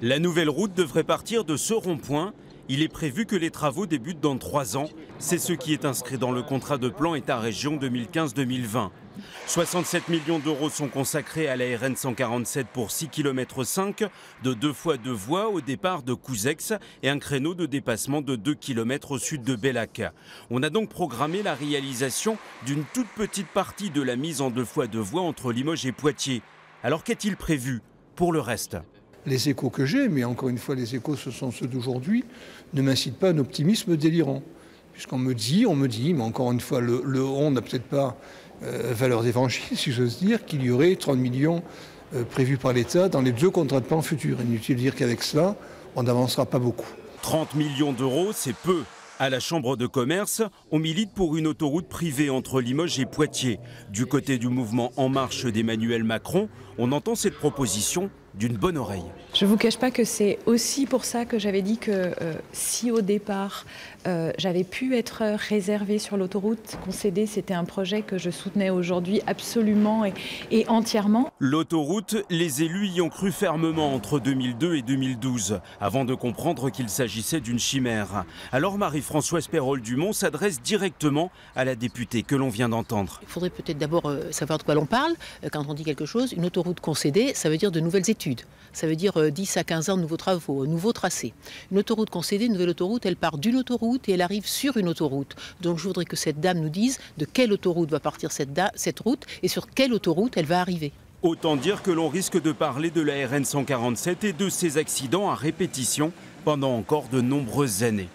La nouvelle route devrait partir de ce rond-point. Il est prévu que les travaux débutent dans 3 ans. C'est ce qui est inscrit dans le contrat de plan État-région 2015-2020. 67 millions d'euros sont consacrés à la RN 147 pour 6,5 km de 2 fois 2 voies au départ de Couzex et un créneau de dépassement de 2 km au sud de Bellac. On a donc programmé la réalisation d'une toute petite partie de la mise en 2 fois 2 voies entre Limoges et Poitiers. Alors qu'est-il prévu pour le reste ? Les échos que j'ai, mais encore une fois les échos ce sont ceux d'aujourd'hui, ne m'incitent pas à un optimisme délirant. Puisqu'on me dit, mais encore une fois le on n'a peut-être pas valeur d'évangile, si j'ose dire, qu'il y aurait 30 millions prévus par l'État dans les 2 contrats de plan futurs. Inutile de dire qu'avec cela, on n'avancera pas beaucoup. 30 millions d'euros, c'est peu. À la Chambre de commerce, on milite pour une autoroute privée entre Limoges et Poitiers. Du côté du mouvement En Marche d'Emmanuel Macron, on entend cette proposition d'une bonne oreille. Je ne vous cache pas que c'est aussi pour ça que j'avais dit que si au départ j'avais pu être réservée sur l'autoroute concédée, c'était un projet que je soutenais aujourd'hui absolument et entièrement. L'autoroute, les élus y ont cru fermement entre 2002 et 2012, avant de comprendre qu'il s'agissait d'une chimère. Alors Marie-Françoise Peyrolle-Dumont s'adresse directement à la députée que l'on vient d'entendre. Il faudrait peut-être d'abord savoir de quoi l'on parle. Quand on dit quelque chose, une autoroute concédée, ça veut dire de nouvelles études. Ça veut dire 10 à 15 ans de nouveaux travaux, nouveaux tracés. Une autoroute concédée, une nouvelle autoroute, elle part d'une autoroute et elle arrive sur une autoroute. Donc je voudrais que cette dame nous dise de quelle autoroute va partir cette route et sur quelle autoroute elle va arriver. Autant dire que l'on risque de parler de la RN 147 et de ses accidents à répétition pendant encore de nombreuses années.